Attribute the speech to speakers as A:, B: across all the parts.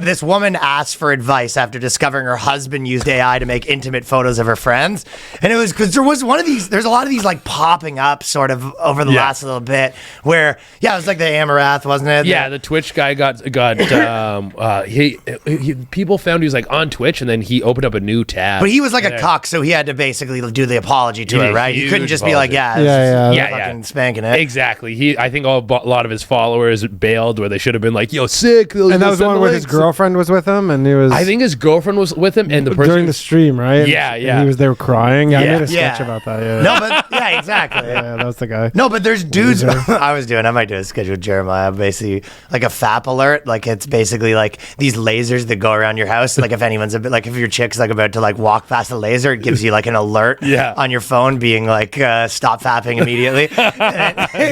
A: This woman asked for advice after discovering her husband used AI to make intimate photos of her friends. And it was because there's a lot of these like popping up sort of over the last little bit where, it was like the Amarath, wasn't it?
B: Yeah, the Twitch guy got people found he was like on Twitch and then he opened up a new tab.
A: But he was like a cuck, so he had to basically do the apology to her, right? He couldn't just be like, fucking spanking it.
B: Exactly. I think a lot of his followers bailed where they should have been like, yo, sick.
C: And that was the one where his girlfriend was with him, and he was.
B: I think his girlfriend was with him, and the person
C: during the stream, right?
B: Yeah,
C: and they were crying. I made a sketch
A: Yeah.
C: about that. Yeah.
A: No, but exactly.
C: Yeah, that was the guy.
A: No, but there's dudes. I might do a sketch with Jeremiah. Basically, like a FAP alert. Like it's basically like these lasers that go around your house. Like if anyone's a bit, like if your chick's like about to like walk past a laser, it gives you like an alert on your phone, being like stop fapping immediately.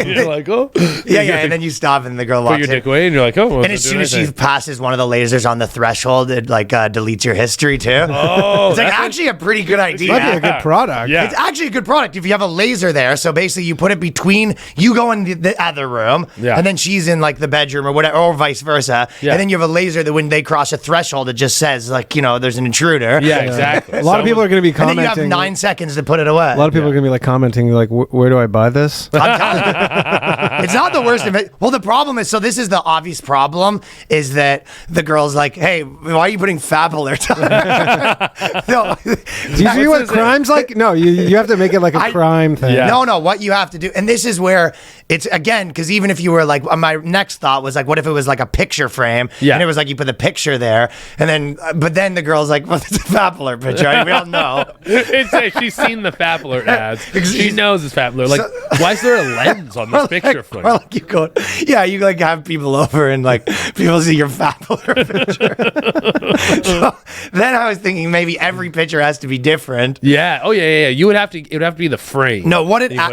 B: You're like, oh,
A: and then you stop, and the girl walks
B: put your
A: in.
B: dick away, and you're like, oh.
A: And as soon as she passes one of the lasers on the threshold, it like deletes your history too.
B: Oh,
A: it's like actually a pretty good idea.
C: Might be a good product.
B: Yeah.
A: It's actually a good product if you have a laser there. So basically, you put it between you go in the other room, and then she's in like the bedroom or whatever, or vice versa.
B: Yeah.
A: And then you have a laser that when they cross a threshold, it just says like there's an intruder.
B: Yeah, exactly.
C: A lot of people are going to be
A: And
C: commenting.
A: then you have 9 seconds to put it away.
C: A lot of people are going to be like commenting, like, "Where do I buy this?"
A: I'm telling you. It's not the worst of it. Well, the problem is, so this is the obvious problem, is that the girl's like, hey, why are you putting fab alerts on? No.
C: Do you see what crime's like? No, you have to make it like a crime thing.
B: Yeah.
A: No, what you have to do, and this is where it's, again, because even if you were like, my next thought was like, what if it was like a picture frame, and it was like you put the picture there, and then, but then the girl's like, well, it's a fap alert picture, right? We all know.
B: She's seen the fap alert ads. She knows it's fap alert. Like, why is there a lens on this picture frame?
A: Or like you like have people over and like people see your fap alert picture. So then I was thinking maybe every picture has to be different.
B: Yeah. Oh yeah. It would have to be the frame.
A: No,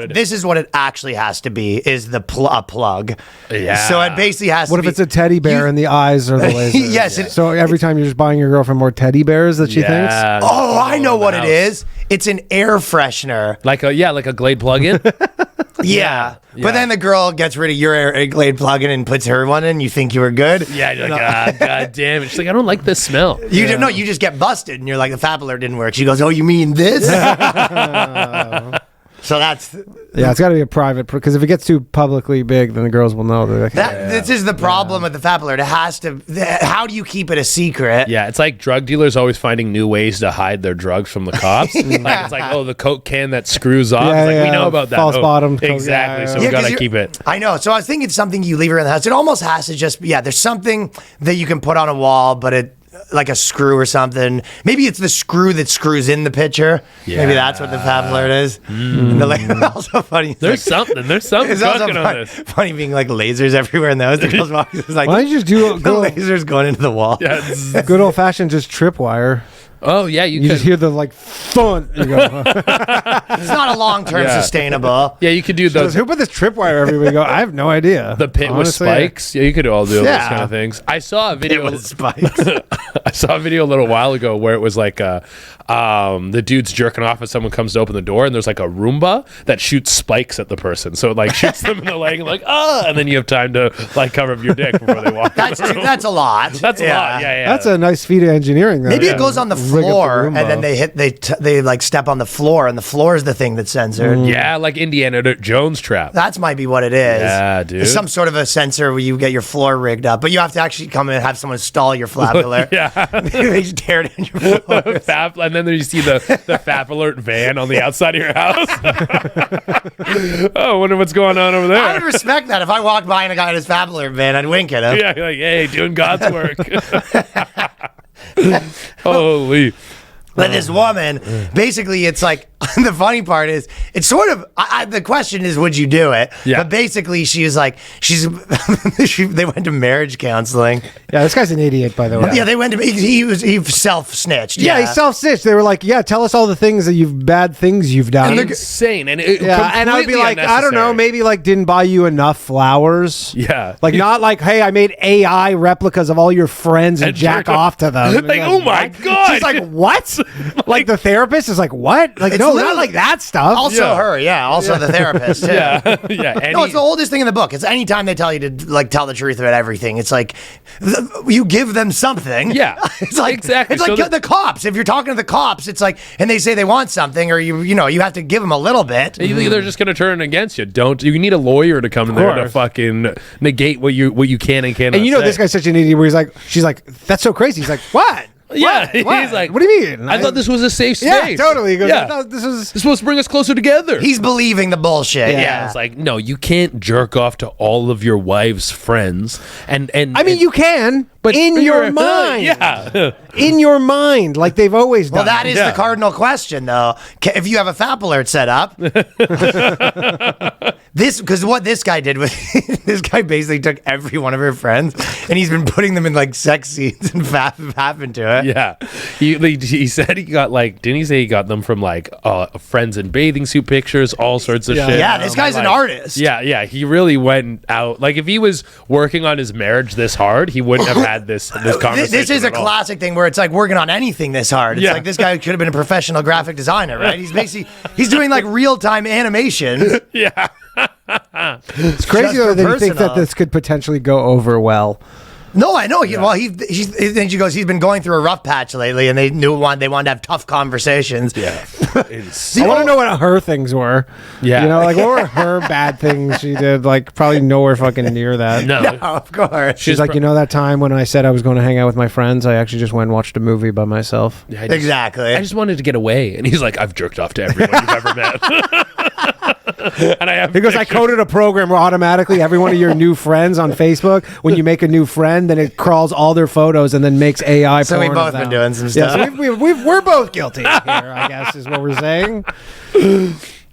A: this is what it actually has to be, is the plug.
B: Yeah.
A: So it basically has
C: What
A: to
C: if
A: be,
C: it's a teddy bear and the eyes are the laser?
A: Yes.
C: So every time you're just buying your girlfriend more teddy bears that she thinks?
A: Oh, I know what it is. It's an air freshener.
B: Like a Glade plug-in.
A: Yeah. But then the girl gets rid of your air Glade plug-in and puts her one in. You think you were good?
B: Yeah, you're like, God damn it. She's like, I don't like this smell.
A: You just get busted, and you're like, the fap alert didn't work. She goes, oh, you mean this? So that's...
C: Yeah, it's got to be a private, because if it gets too publicly big, then the girls will know. They're like,
A: This is the problem with the fap alert. It has to... How do you keep it a secret?
B: Yeah, it's like drug dealers always finding new ways to hide their drugs from the cops. Like, it's like, oh, the Coke can that screws off.
C: Yeah,
B: it's like,
C: yeah,
B: we know about that.
C: false bottom Coke,
B: Exactly,
C: yeah,
B: so we got to keep it.
A: I know. So I was thinking it's something you leave around the house. It almost has to just... Yeah, there's something that you can put on a wall, but it... like a screw or something. Maybe it's the screw that screws in the picture. Yeah. Maybe that's what the fab alert is. And also funny.
B: There's something
A: It's
B: cooking
A: also
B: on this.
A: funny being like lasers everywhere in the house. The girls walking, it's like,
C: why don't you just do
A: the lasers going into the wall?
B: Yeah,
C: good old fashioned just tripwire?
B: oh, yeah, you
C: You
B: could.
C: just hear the like thun. You go,
A: It's not a long-term sustainable.
B: Yeah, you could do those.
C: who put this tripwire everywhere? Go, I have no idea.
B: The pit
C: Honestly,
B: with spikes. Yeah, you could all do those
A: Yeah.
B: kind of things. I saw a video.
A: It was spikes.
B: I saw a video a little while ago where it was like the dude's jerking off and someone comes to open the door and there's like a Roomba that shoots spikes at the person. So it like shoots them in the leg and like, and then you have time to like cover up your dick before they walk.
A: That's a lot.
B: That's a lot. Yeah.
C: That's a nice feat of engineering. Though.
A: Maybe it goes on the
C: Rig up the
A: floor, and
C: Roomba.
A: then they like step on the floor, and the floor is the thing that's censored.
B: Yeah, like Indiana Jones trap.
A: That might be what it is.
B: Yeah, dude.
A: It's some sort of a sensor where you get your floor rigged up, but you have to actually come in and have someone install your flap alert.
B: Yeah.
A: They just tear down your floor.
B: Fap, and then you see the Fap alert van on the outside of your house. Oh, I wonder what's going on over
A: I would
B: there.
A: respect that. If I walked by and a guy in his fap alert van, I'd wink at him.
B: Yeah, you're like, hey, doing God's work. Holy.
A: But this woman, basically, it's like, the funny part is, it's sort of, the question is, would you do it?
B: Yeah.
A: But basically, she was like, they went to marriage counseling.
C: Yeah, this guy's an idiot, by the way.
A: Yeah, they went to, he self-snitched.
C: Yeah, he self-snitched. They were like, yeah, tell us all the things that bad things you've done.
B: Insane. And
C: And I would be like, I don't know, maybe like didn't buy you enough flowers.
B: Yeah.
C: Like not like, hey, I made AI replicas of all your friends and jack
B: jerk
C: off to them.
B: Like, oh my God.
C: She's like, what? Like the therapist is like, what? Like,
A: It's
C: no, not like that stuff.
A: Also her, also the therapist, too.
B: Yeah.
A: No, it's the oldest thing in the book. It's anytime they tell you to like tell the truth about everything. It's like you give them something.
B: Yeah,
A: it's like
B: exactly.
A: It's like the cops. If you're talking to the cops, it's like, and they say they want something, or you have to give them a little bit.
B: They're just going to turn against you. You need a lawyer to come in there to fucking negate what you can and cannot.
C: And this guy's such an idiot. Where she's like, that's so crazy. He's like, what?
B: Yeah,
C: what?
B: He's like,
C: what do you mean?
B: I thought this was a safe space.
C: Yeah, totally. He goes,
B: yeah.
C: I thought this was
B: supposed to bring us closer together.
A: He's believing the bullshit.
B: Yeah, it's like, no, you can't jerk off to all of your wife's friends. And
C: I mean, you can, but in your mind.
B: Yeah.
C: In your mind, like they've always done.
A: Well, that is the cardinal question, though. If you have a FAP alert set up, because what this guy did was, this guy basically took every one of her friends, and he's been putting them in like sex scenes and FAP into it.
B: Yeah. He said he got didn't he say he got them from friends in bathing suit pictures, all sorts of shit.
A: Yeah, this guy's an artist.
B: Yeah, he really went out. Like, if he was working on his marriage this hard, he wouldn't have had this conversation.
A: This is a classic thing where it's like working on anything this hard. It's like this guy could have been a professional graphic designer, right? He's doing like real-time animation.
B: Yeah.
C: It's crazy though that you think that this could potentially go over well.
A: No, I know. Then she goes, he's been going through a rough patch lately, and they wanted to have tough conversations.
B: Yeah.
C: I want to know what her things were.
B: Yeah.
C: What were her bad things she did? Like, probably nowhere fucking near that.
A: No, of course.
C: She's like, that time when I said I was going to hang out with my friends, I actually just went and watched a movie by myself.
B: Yeah,
A: exactly.
B: I just wanted to get away. And he's like, I've jerked off to everyone you've ever met. And I
C: coded a program where automatically every one of your new friends on Facebook, when you make a new friend, then it crawls all their photos and then makes AI
A: so
C: porn.
A: So we've both been doing some stuff.
C: Yeah, so we're both guilty here, I guess, is what we're saying.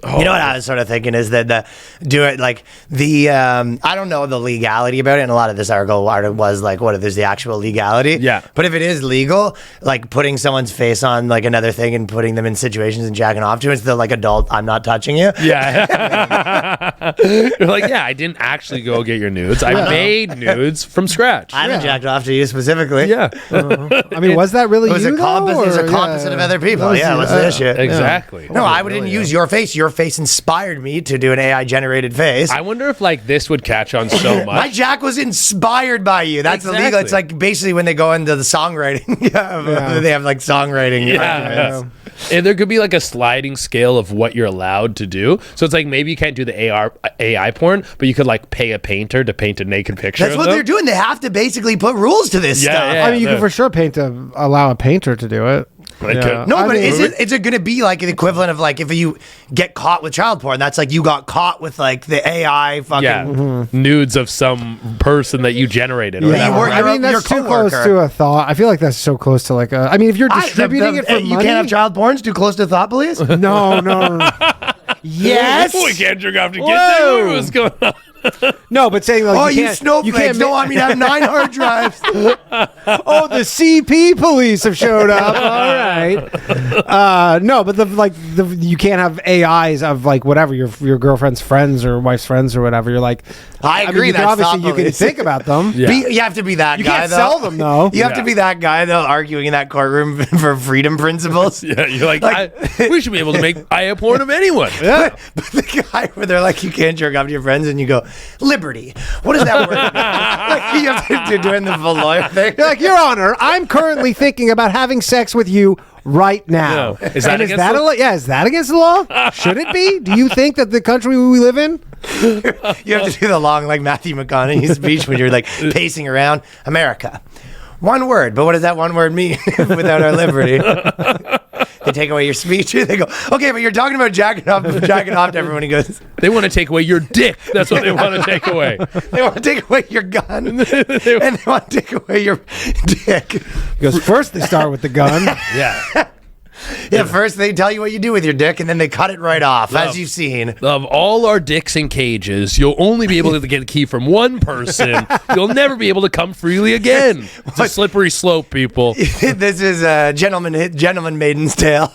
A: You know what I was sort of thinking is that I don't know the legality about it, and a lot of this article was like, what if there's the actual legality?
B: Yeah.
A: But if it is legal, like putting someone's face on like another thing and putting them in situations and jacking off to it, it's the like adult, I'm not touching you.
B: Yeah. You're like, I didn't actually go get your nudes. I made nudes from scratch.
A: I haven't jacked off to you specifically.
B: Yeah.
C: I mean, was that really
A: it was
C: you,
A: a composite of other people. What's the issue?
B: Exactly.
A: No, I didn't use your face. Your face inspired me to do an AI generated face.
B: I wonder if this would catch on so much.
A: My jack was inspired by you. That's illegal. It's like basically when they go into the songwriting. They have like songwriting.
B: Yeah. And there could be like a sliding scale of what you're allowed to do. So it's like maybe you can't do the AI porn, but you could like pay a painter to paint a naked picture.
A: That's what they're doing. They have to basically put rules to this stuff.
C: I mean, you can for sure allow a painter to do it.
A: No, but is it going to be like the equivalent of like if you get caught with child porn? That's like you got caught with like the AI fucking
B: nudes of some person that you generated.
C: That's too close to a thought. I feel like that's so close to like a. I mean, if you're distributing it for money,
A: you can't have child porns too close to thought, please.
C: No. Yes.
B: We can't jerk off to kids. What's going on?
C: No, but saying like,
A: you snowflakes don't want me to have 9 hard drives.
C: Oh, the CP police have showed up. All right. No, but you can't have AIs of like whatever your girlfriend's friends or wife's friends or whatever. You're like,
A: I agree.
C: Obviously, you can think about them.
A: Yeah. You have to be that
C: you
A: guy.
C: Can't sell them though.
A: You have to be that guy though, arguing in that courtroom for freedom principles.
B: Yeah, you're like we should be able to make AI porn of anyone.
C: Yeah,
A: but the guy where they're like, you can't jerk off to your friends, and you go, liberty. What does that word mean? Like you have to do in the lawyer thing.
C: You're like, Your Honor, I'm currently thinking about having sex with you right now.
B: No. Is that against the law?
C: Is that against the law? Should it be? Do you think that the country we live in?
A: You have to do the long like Matthew McConaughey speech when you're like pacing around America. One word, but what does that one word mean without our liberty? They take away your speech. They go, okay, but you're talking about jacking off to everyone. He goes,
B: they want to take away your dick. That's what they want to take away.
A: They want to take away your gun, and they want to take away your dick.
C: Because first they start with the gun.
B: Yeah.
A: Yeah, first they tell you what you do with your dick, and then they cut it right off, as you've seen.
B: Of all our dicks in cages, you'll only be able to get a key from one person. You'll never be able to come freely again. It's a slippery slope, people.
A: This is a gentleman maiden's tale.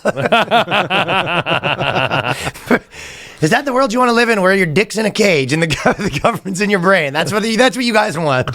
A: Is that the world you want to live in, where your dick's in a cage and the government's in your brain? That's what you guys want.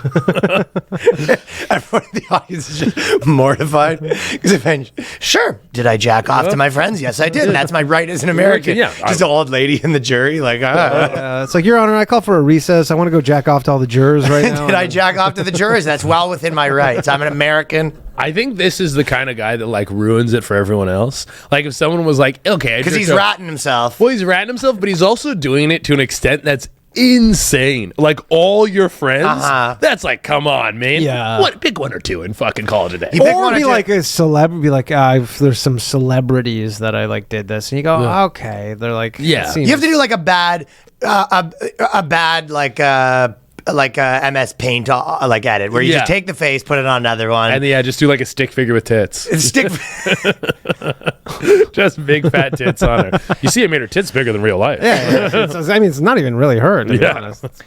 A: Everyone in the audience is just mortified. Because sure, did I jack off to my friends? Yes, I did. And that's my right as an American.
B: Yeah,
A: just an old lady in the jury, like,
C: It's like, Your Honor, I call for a recess. I want to go jack off to all the jurors right now.
A: Did I jack off to the jurors? That's well within my rights. I'm an American.
B: I think this is the kind of guy that like ruins it for everyone else. Like if someone was like, okay,
A: because he's ratting himself.
B: Well, he's ratting himself, but he's also doing it to an extent that's insane. Like all your friends, that's like, come on, man.
C: Yeah.
B: What? Pick one or two and fucking call it a day.
C: Or be like a celebrity, be like, there's some celebrities that I like did this, and you go, okay. They're like,
B: yeah.
A: You have to do like a bad like MS Paint like edit, where you just take the face, put it on another one,
B: and just do like a stick figure with tits. Just big fat tits on her. You see, I made her tits bigger than real life.
C: Yeah, I mean, it's not even really her, to be honest.